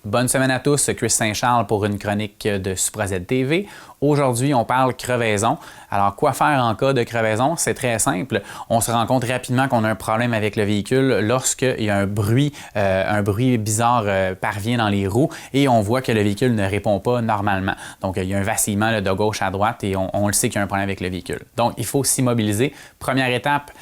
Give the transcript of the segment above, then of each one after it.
Bonne semaine à tous, Chris Saint-Charles pour une chronique de Supra-Z TV. Aujourd'hui, on parle crevaison. Alors, quoi faire en cas de crevaison? C'est très simple. On se rend compte rapidement qu'on a un problème avec le véhicule lorsqu'il y a un bruit bizarre parvient dans les roues et on voit que le véhicule ne répond pas normalement. Donc, il y a un vacillement de gauche à droite et on le sait qu'il y a un problème avec le véhicule. Donc, il faut s'immobiliser. Première étape,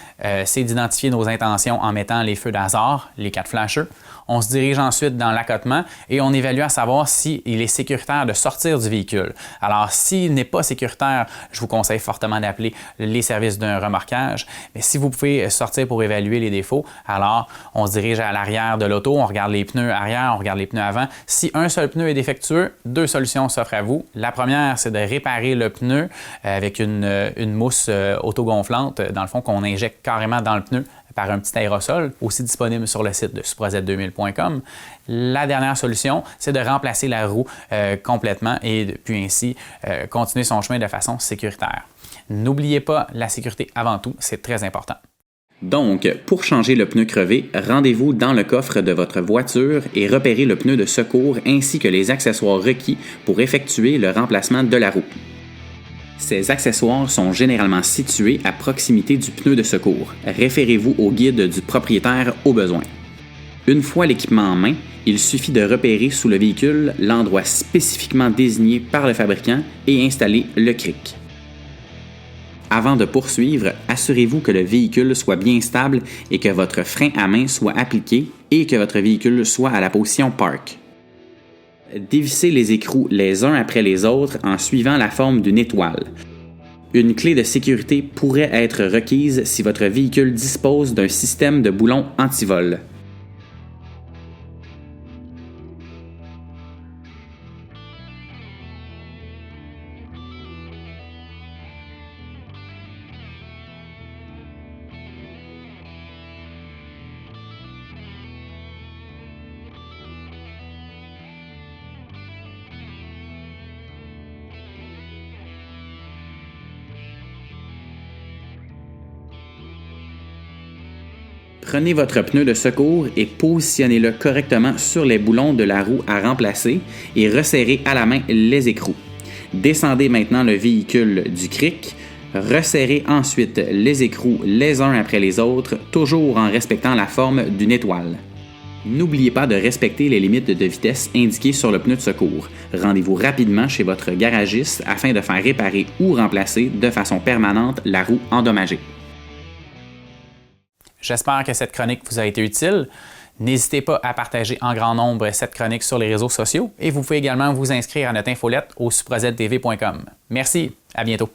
c'est d'identifier nos intentions en mettant les feux d'hasard, les 4 flashers. On se dirige ensuite dans l'accotement et on évalue à savoir s'il est sécuritaire de sortir du véhicule. Alors, s'il n'est pas sécuritaire, je vous conseille fortement d'appeler les services d'un remorquage. Mais si vous pouvez sortir pour évaluer les défauts, alors on se dirige à l'arrière de l'auto, on regarde les pneus arrière, on regarde les pneus avant. Si un seul pneu est défectueux, 2 solutions s'offrent à vous. La première, c'est de réparer le pneu avec une mousse autogonflante, dans le fond, qu'on injecte carrément dans le pneu par un petit aérosol, aussi disponible sur le site de supraz2000.com. La dernière solution, c'est de remplacer la roue complètement et puis ainsi continuer son chemin de façon sécuritaire. N'oubliez pas la sécurité avant tout, c'est très important. Donc, pour changer le pneu crevé, rendez-vous dans le coffre de votre voiture et repérez le pneu de secours ainsi que les accessoires requis pour effectuer le remplacement de la roue. Ces accessoires sont généralement situés à proximité du pneu de secours. Référez-vous au guide du propriétaire au besoin. Une fois l'équipement en main, il suffit de repérer sous le véhicule l'endroit spécifiquement désigné par le fabricant et installer le cric. Avant de poursuivre, assurez-vous que le véhicule soit bien stable et que votre frein à main soit appliqué et que votre véhicule soit à la position Park. Dévissez les écrous les uns après les autres en suivant la forme d'une étoile. Une clé de sécurité pourrait être requise si votre véhicule dispose d'un système de boulons anti-vol. Prenez votre pneu de secours et positionnez-le correctement sur les boulons de la roue à remplacer et resserrez à la main les écrous. Descendez maintenant le véhicule du cric. Resserrez ensuite les écrous les uns après les autres, toujours en respectant la forme d'une étoile. N'oubliez pas de respecter les limites de vitesse indiquées sur le pneu de secours. Rendez-vous rapidement chez votre garagiste afin de faire réparer ou remplacer de façon permanente la roue endommagée. J'espère que cette chronique vous a été utile. N'hésitez pas à partager en grand nombre cette chronique sur les réseaux sociaux et vous pouvez également vous inscrire à notre infolette au supraz2000.com. Merci, à bientôt.